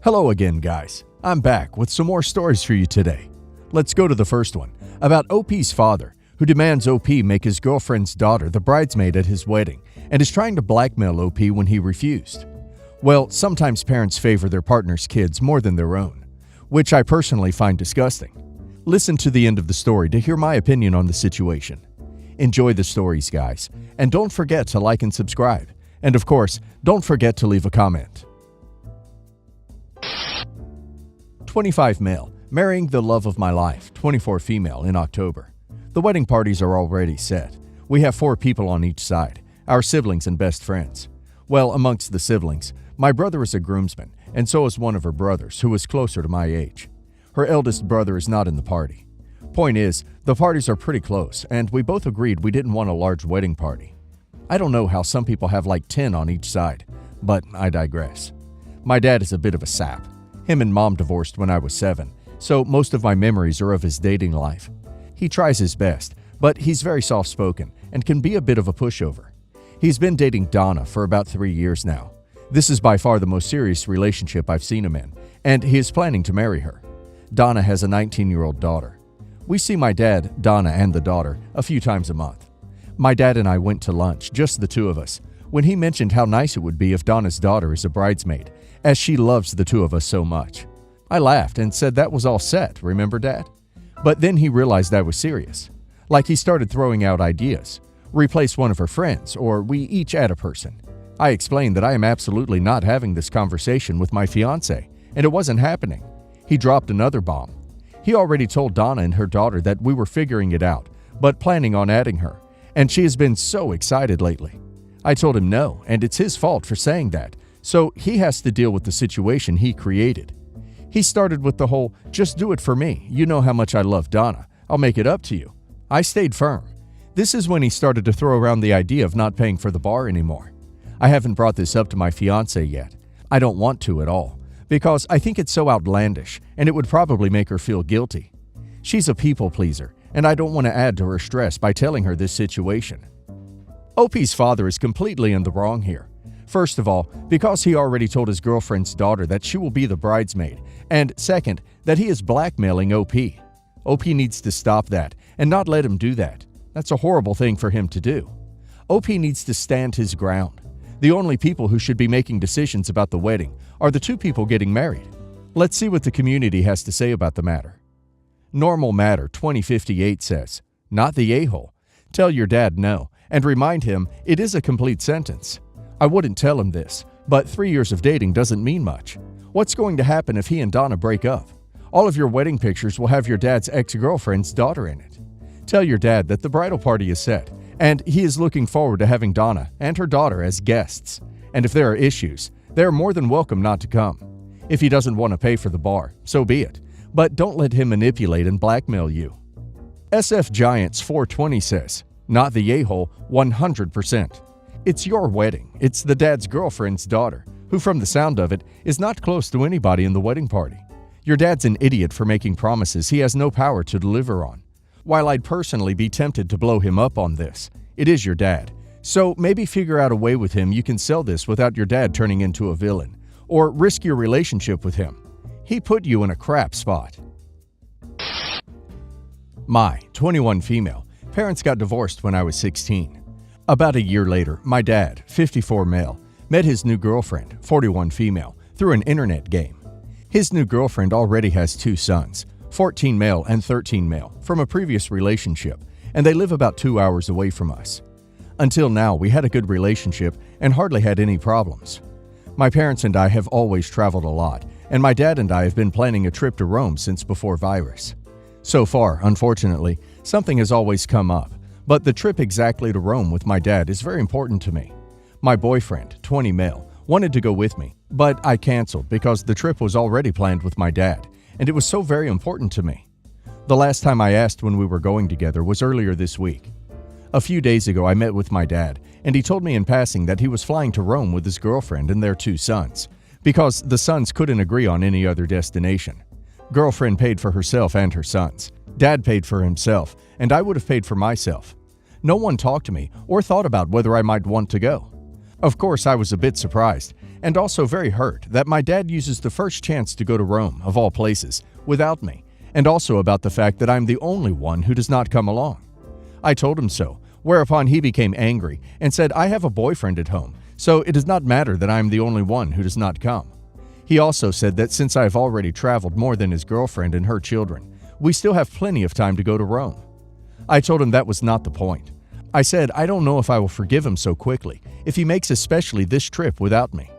Hello again, guys. I'm back with some more stories for you today. Let's go to the first one, about OP's father, who demands OP make his girlfriend's daughter the bridesmaid at his wedding and is trying to blackmail OP when he refused. Well, sometimes parents favor their partner's kids more than their own, which I personally find disgusting. Listen to the end of the story to hear my opinion on the situation. Enjoy the stories, guys, and don't forget to like and subscribe. And of course, don't forget to leave a comment. 25 male, marrying the love of my life, 24 female in October. The wedding parties are already set. We have 4 people on each side, our siblings and best friends. Well, amongst the siblings, my brother is a groomsman, and so is one of her brothers, who is closer to my age. Her eldest brother is not in the party. Point is, the parties are pretty close, and we both agreed we didn't want a large wedding party. I don't know how some people have like 10 on each side, but I digress. My dad is a bit of a sap. Him and mom divorced when I was 7, so most of my memories are of his dating life. He tries his best, but he's very soft-spoken and can be a bit of a pushover. He's been dating Donna for about 3 years now. This is by far the most serious relationship I've seen him in, and he is planning to marry her. Donna has a 19-year-old daughter. We see my dad, Donna, and the daughter a few times a month. My dad and I went to lunch, just the two of us, when he mentioned how nice it would be if Donna's daughter is a bridesmaid, as she loves the two of us so much. I laughed and said that was all set, remember, Dad? But then he realized I was serious. Like he started throwing out ideas. Replace one of her friends, or we each add a person. I explained that I am absolutely not having this conversation with my fiancé, and it wasn't happening. He dropped another bomb. He already told Donna and her daughter that we were figuring it out, but planning on adding her, and she has been so excited lately. I told him no, and it's his fault for saying that, so he has to deal with the situation he created. He started with the whole, just do it for me, you know how much I love Donna, I'll make it up to you. I stayed firm. This is when he started to throw around the idea of not paying for the bar anymore. I haven't brought this up to my fiancé yet. I don't want to at all, because I think it's so outlandish, and it would probably make her feel guilty. She's a people pleaser, and I don't want to add to her stress by telling her this situation. OP's father is completely in the wrong here. First of all, because he already told his girlfriend's daughter that she will be the bridesmaid, and second, that he is blackmailing OP. OP needs to stop that and not let him do that. That's a horrible thing for him to do. OP needs to stand his ground. The only people who should be making decisions about the wedding are the two people getting married. Let's see what the community has to say about the matter. Normal Matter 2058 says, not the a-hole. Tell your dad no, and remind him it is a complete sentence. I wouldn't tell him this, but 3 years of dating doesn't mean much. What's going to happen if he and Donna break up? All of your wedding pictures will have your dad's ex-girlfriend's daughter in it. Tell your dad that the bridal party is set, and he is looking forward to having Donna and her daughter as guests. And if there are issues, they are more than welcome not to come. If he doesn't want to pay for the bar, so be it. But don't let him manipulate and blackmail you. SF Giants 420 says, not the a-hole 100%. It's your wedding. It's the dad's girlfriend's daughter, who from the sound of it is not close to anybody in the wedding party. Your dad's an idiot for making promises he has no power to deliver on. While I'd personally be tempted to blow him up on this, it is your dad. So maybe figure out a way with him you can sell this without your dad turning into a villain, or risk your relationship with him. He put you in a crap spot. My 21 female. Parents got divorced when I was 16. About a year later, my dad, 54 male, met his new girlfriend, 41 female, through an internet game. His new girlfriend already has 2 sons, 14 male and 13 male, from a previous relationship, and they live about 2 hours away from us. Until now, we had a good relationship and hardly had any problems. My parents and I have always traveled a lot, and my dad and I have been planning a trip to Rome since before virus. So far, unfortunately, something has always come up, but the trip exactly to Rome with my dad is very important to me. My boyfriend, 20 male, wanted to go with me, but I canceled because the trip was already planned with my dad, and it was so very important to me. The last time I asked when we were going together was earlier this week. A few days ago, I met with my dad, and he told me in passing that he was flying to Rome with his girlfriend and their 2 sons, because the sons couldn't agree on any other destination. Girlfriend paid for herself and her sons. Dad paid for himself, and I would have paid for myself. No one talked to me or thought about whether I might want to go. Of course, I was a bit surprised, and also very hurt that my dad uses the first chance to go to Rome, of all places, without me, and also about the fact that I'm the only one who does not come along. I told him so, whereupon he became angry and said I have a boyfriend at home, so it does not matter that I am the only one who does not come. He also said that since I have already traveled more than his girlfriend and her children, we still have plenty of time to go to Rome. I told him that was not the point. I said I don't know if I will forgive him so quickly if he makes especially this trip without me.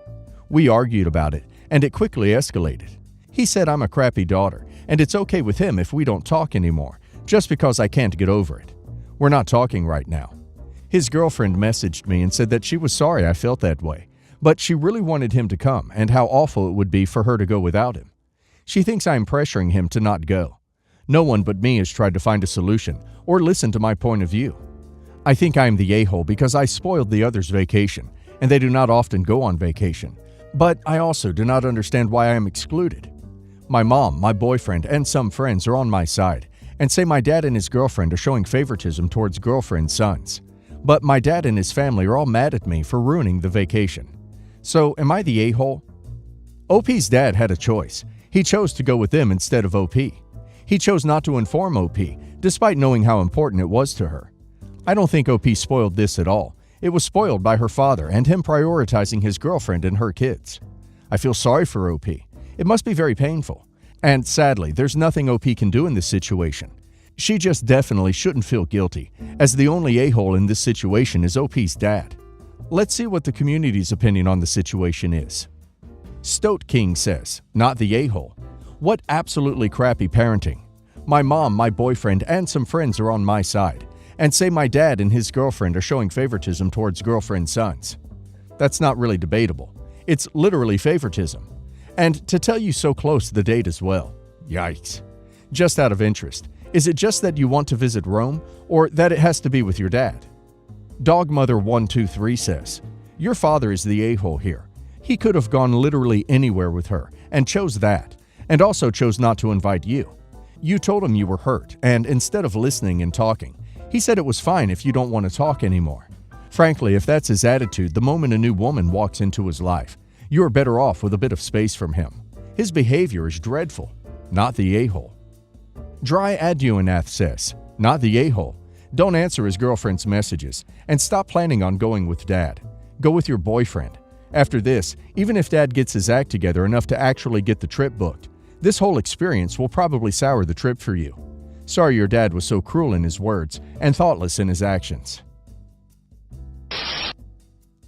We argued about it, and it quickly escalated. He said I'm a crappy daughter, and it's okay with him if we don't talk anymore, just because I can't get over it. We're not talking right now. His girlfriend messaged me and said that she was sorry I felt that way, but she really wanted him to come and how awful it would be for her to go without him. She thinks I am pressuring him to not go. No one but me has tried to find a solution or listen to my point of view. I think I am the a-hole because I spoiled the others' vacation, and they do not often go on vacation. But I also do not understand why I am excluded. My mom, my boyfriend, and some friends are on my side and say my dad and his girlfriend are showing favoritism towards girlfriend's sons. But my dad and his family are all mad at me for ruining the vacation. So am I the a-hole? OP's dad had a choice. He chose to go with them instead of OP. He chose not to inform OP, despite knowing how important it was to her. I don't think OP spoiled this at all. It was spoiled by her father and him prioritizing his girlfriend and her kids. I feel sorry for OP. It must be very painful. And sadly, there's nothing OP can do in this situation. She just definitely shouldn't feel guilty, as the only a-hole in this situation is OP's dad. Let's see what the community's opinion on the situation is. Stoat King says, not the a-hole. What absolutely crappy parenting. My mom, my boyfriend, and some friends are on my side, and say my dad and his girlfriend are showing favoritism towards girlfriend's sons. That's not really debatable. It's literally favoritism. And to tell you so close to the date as well. Yikes. Just out of interest, is it just that you want to visit Rome, or that it has to be with your dad? Dogmother123 says, your father is the a-hole here. He could have gone literally anywhere with her, and chose that, and also chose not to invite you. You told him you were hurt, and instead of listening and talking, he said it was fine if you don't want to talk anymore. Frankly, if that's his attitude the moment a new woman walks into his life, you are better off with a bit of space from him. His behavior is dreadful, not the a-hole. Dry Aduanath says, not the a-hole. Don't answer his girlfriend's messages, and stop planning on going with dad. Go with your boyfriend. After this, even if dad gets his act together enough to actually get the trip booked, this whole experience will probably sour the trip for you. Sorry your dad was so cruel in his words and thoughtless in his actions.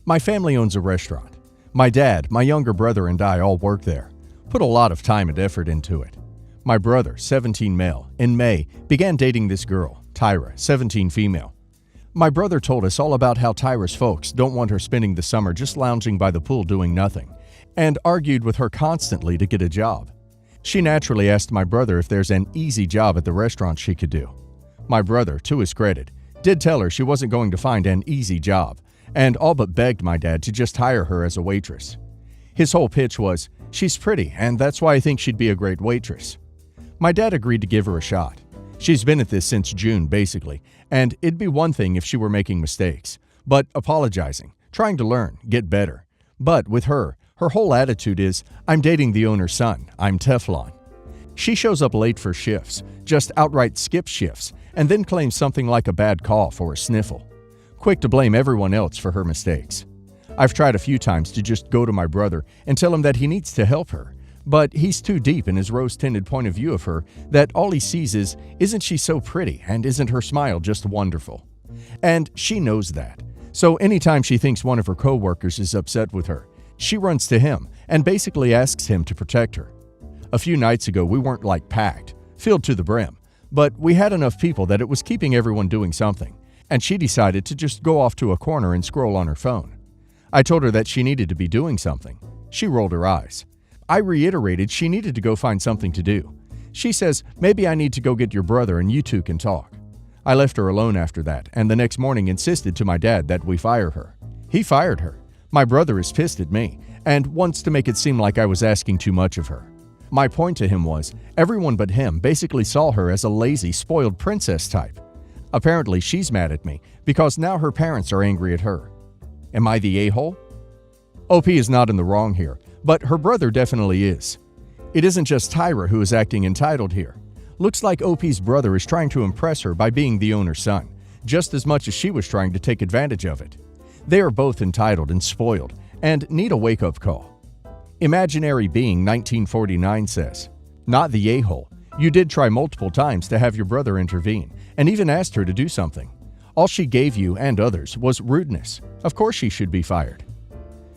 My family owns a restaurant. My dad, my younger brother, and I all work there. Put a lot of time and effort into it. My brother, 17 male, in May, began dating this girl, Tyra, 17 female. My brother told us all about how Tyra's folks don't want her spending the summer just lounging by the pool doing nothing, and argued with her constantly to get a job. She naturally asked my brother if there's an easy job at the restaurant she could do. My brother, to his credit, did tell her she wasn't going to find an easy job, and all but begged my dad to just hire her as a waitress. His whole pitch was, she's pretty, and that's why I think she'd be a great waitress. My dad agreed to give her a shot. She's been at this since June, basically, and it'd be one thing if she were making mistakes, but apologizing, trying to learn, get better. But with her whole attitude is, I'm dating the owner's son, I'm Teflon. She shows up late for shifts, just outright skips shifts, and then claims something like a bad cough or a sniffle. Quick to blame everyone else for her mistakes. I've tried a few times to just go to my brother and tell him that he needs to help her, but he's too deep in his rose-tinted point of view of her that all he sees is, isn't she so pretty and isn't her smile just wonderful? And she knows that. So anytime she thinks one of her co-workers is upset with her, she runs to him and basically asks him to protect her. A few nights ago, we weren't like packed, filled to the brim, but we had enough people that it was keeping everyone doing something, and she decided to just go off to a corner and scroll on her phone. I told her that she needed to be doing something. She rolled her eyes. I reiterated she needed to go find something to do. She says, maybe I need to go get your brother and you two can talk. I left her alone after that, and the next morning insisted to my dad that we fire her. He fired her. My brother is pissed at me and wants to make it seem like I was asking too much of her. My point to him was, everyone but him basically saw her as a lazy, spoiled princess type. Apparently she's mad at me because now her parents are angry at her. Am I the a-hole? OP is not in the wrong here, but her brother definitely is. It isn't just Tyra who is acting entitled here. Looks like OP's brother is trying to impress her by being the owner's son, just as much as she was trying to take advantage of it. They are both entitled and spoiled, and need a wake-up call. Imaginary Being 1949 says, "Not the a-hole. You did try multiple times to have your brother intervene, and even asked her to do something. All she gave you and others was rudeness. Of course she should be fired."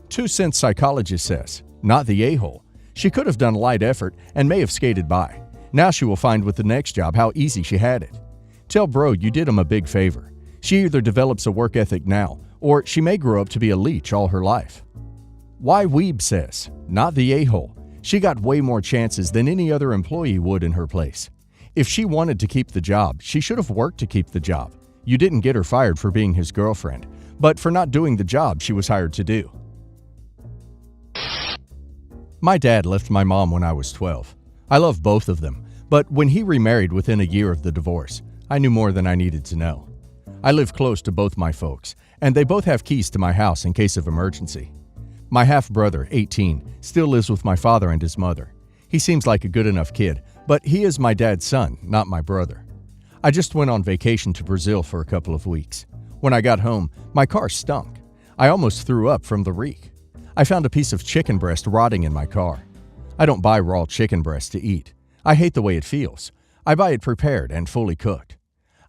2 Cent Psychologist says, "Not the a-hole. She could have done light effort and may have skated by. Now she will find with the next job how easy she had it. Tell bro you did him a big favor. She either develops a work ethic now, or she may grow up to be a leech all her life." Why Weeb says, "Not the a-hole. She got way more chances than any other employee would in her place. If she wanted to keep the job, she should have worked to keep the job. You didn't get her fired for being his girlfriend, but for not doing the job she was hired to do." My dad left my mom when I was 12. I love both of them, but when he remarried within a year of the divorce, I knew more than I needed to know. I live close to both my folks, and they both have keys to my house in case of emergency. My half-brother, 18, still lives with my father and his mother. He seems like a good enough kid, but he is my dad's son, not my brother. I just went on vacation to Brazil for a couple of weeks. When I got home, my car stunk. I almost threw up from the reek. I found a piece of chicken breast rotting in my car. I don't buy raw chicken breast to eat. I hate the way it feels. I buy it prepared and fully cooked.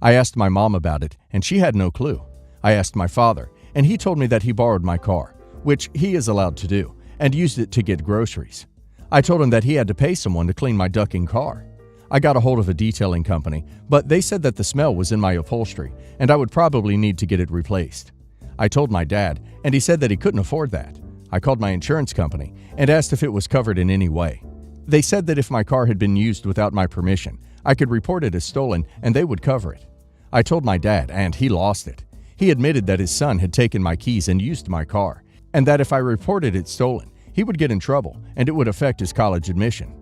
I asked my mom about it, and she had no clue. I asked my father, and he told me that he borrowed my car, which he is allowed to do, and used it to get groceries. I told him that he had to pay someone to clean my ducking car. I got a hold of a detailing company, but they said that the smell was in my upholstery, and I would probably need to get it replaced. I told my dad, and he said that he couldn't afford that. I called my insurance company and asked if it was covered in any way. They said that if my car had been used without my permission, I could report it as stolen and they would cover it. I told my dad, and he lost it. He admitted that his son had taken my keys and used my car, and that if I reported it stolen, he would get in trouble and it would affect his college admission.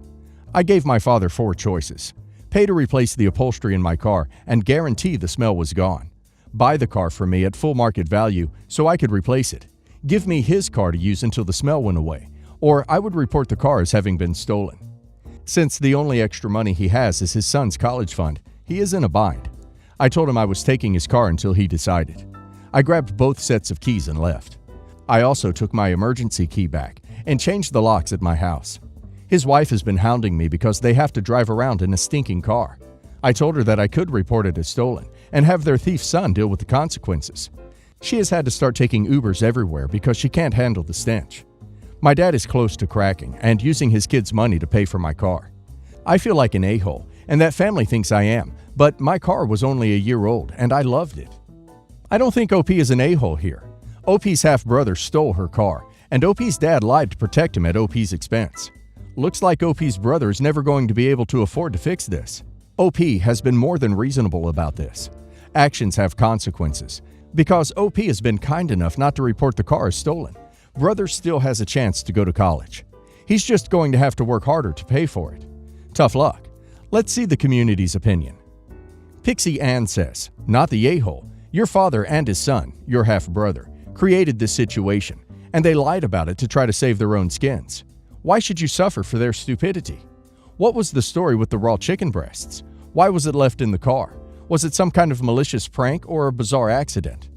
I gave my father 4 choices: pay to replace the upholstery in my car and guarantee the smell was gone, buy the car for me at full market value so I could replace it, give me his car to use until the smell went away, or I would report the car as having been stolen. Since the only extra money he has is his son's college fund, he is in a bind. I told him I was taking his car until he decided. I grabbed both sets of keys and left. I also took my emergency key back and changed the locks at my house. His wife has been hounding me because they have to drive around in a stinking car. I told her that I could report it as stolen and have their thief son deal with the consequences. She has had to start taking Ubers everywhere because she can't handle the stench. My dad is close to cracking and using his kids' money to pay for my car. I feel like an a-hole, and that family thinks I am, but my car was only a year old and I loved it. I don't think OP is an a-hole here. OP's half-brother stole her car, and OP's dad lied to protect him at OP's expense. Looks like OP's brother is never going to be able to afford to fix this. OP has been more than reasonable about this. Actions have consequences. Because OP has been kind enough not to report the car as stolen, brother still has a chance to go to college. He's just going to have to work harder to pay for it. Tough luck. Let's see the community's opinion. Pixie Ann says, "Not the a-hole. Your father and his son, your half-brother, created this situation, and they lied about it to try to save their own skins. Why should you suffer for their stupidity? What was the story with the raw chicken breasts? Why was it left in the car? Was it some kind of malicious prank or a bizarre accident?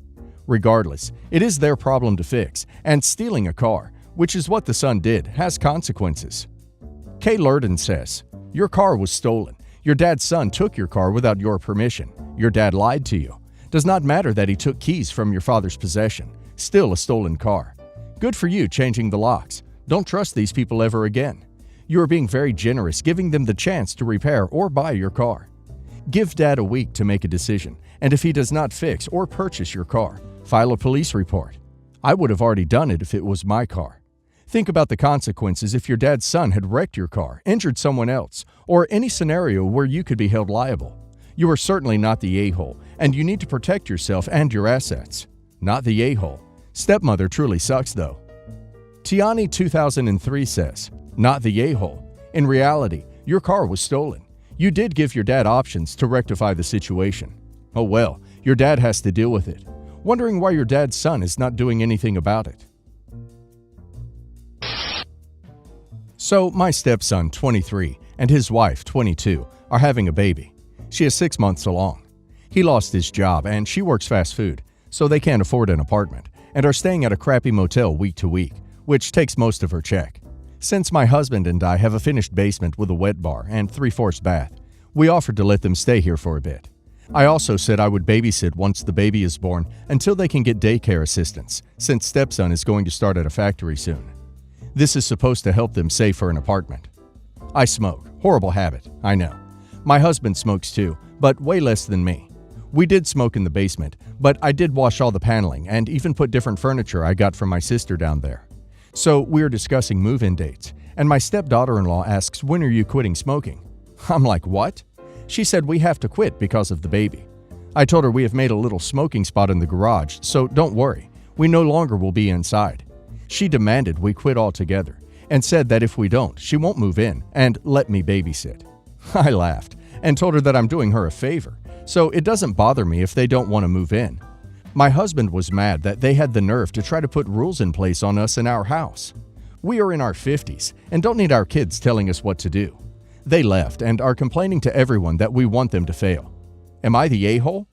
Regardless, it is their problem to fix, and stealing a car, which is what the son did, has consequences." Kay Lurden says, "Your car was stolen. Your dad's son took your car without your permission. Your dad lied to you. Does not matter that he took keys from your father's possession. Still a stolen car. Good for you changing the locks. Don't trust these people ever again. You are being very generous giving them the chance to repair or buy your car. Give dad a week to make a decision, and if he does not fix or purchase your car, file a police report. I would have already done it if it was my car. Think about the consequences if your dad's son had wrecked your car, injured someone else, or any scenario where you could be held liable. You are certainly not the a-hole, and you need to protect yourself and your assets. Not the a-hole. Stepmother truly sucks though." Tiani 2003 says, "Not the a-hole. In reality, your car was stolen. You did give your dad options to rectify the situation. Oh well, your dad has to deal with it. Wondering why your dad's son is not doing anything about it." So, my stepson, 23, and his wife, 22, are having a baby. She is 6 months along. He lost his job and she works fast food, so they can't afford an apartment and are staying at a crappy motel week to week, which takes most of her check. Since my husband and I have a finished basement with a wet bar and 3/4 bath, we offered to let them stay here for a bit. I also said I would babysit once the baby is born until they can get daycare assistance, since stepson is going to start at a factory soon. This is supposed to help them save for an apartment. I smoke. Horrible habit, I know. My husband smokes too, but way less than me. We did smoke in the basement, but I did wash all the paneling and even put different furniture I got from my sister down there. So we're discussing move-in dates, and my stepdaughter-in-law asks, "When are you quitting smoking?" I'm like, "What?" She said we have to quit because of the baby. I told her we have made a little smoking spot in the garage, so don't worry, we no longer will be inside. She demanded we quit altogether and said that if we don't, she won't move in and let me babysit. I laughed and told her that I'm doing her a favor, so it doesn't bother me if they don't want to move in. My husband was mad that they had the nerve to try to put rules in place on us in our house. We are in our 50s and don't need our kids telling us what to do. They left and are complaining to everyone that we want them to fail. Am I the a-hole?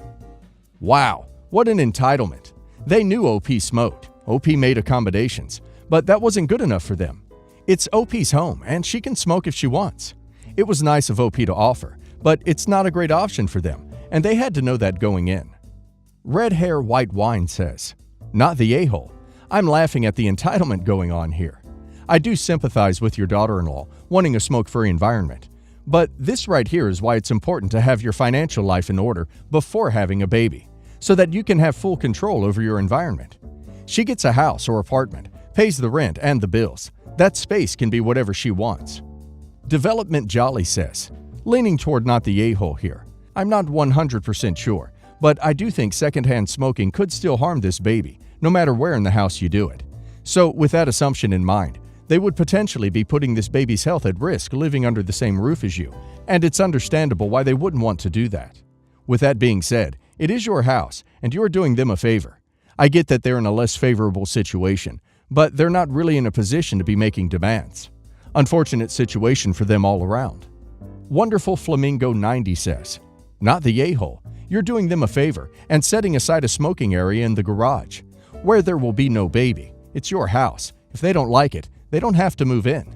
Wow, what an entitlement. They knew OP smoked. OP made accommodations, but that wasn't good enough for them. It's OP's home and she can smoke if she wants. It was nice of OP to offer, but it's not a great option for them, and they had to know that going in. Red Hair White Wine says, "Not the a-hole. I'm laughing at the entitlement going on here. I do sympathize with your daughter-in-law wanting a smoke-free environment, but this right here is why it's important to have your financial life in order before having a baby, so that you can have full control over your environment. She gets a house or apartment, pays the rent and the bills. That space can be whatever she wants." Development Jolly says, "Leaning toward not the a-hole here. I'm not 100% sure, but I do think secondhand smoking could still harm this baby, no matter where in the house you do it. So with that assumption in mind, they would potentially be putting this baby's health at risk living under the same roof as you, and it's understandable why they wouldn't want to do that. With that being said, it is your house, and you are doing them a favor. I get that they're in a less favorable situation, but they're not really in a position to be making demands. Unfortunate situation for them all around." Wonderful Flamingo 90 says, "Not the a-hole. You're doing them a favor and setting aside a smoking area in the garage, where there will be no baby. It's your house. If they don't like it, they don't have to move in."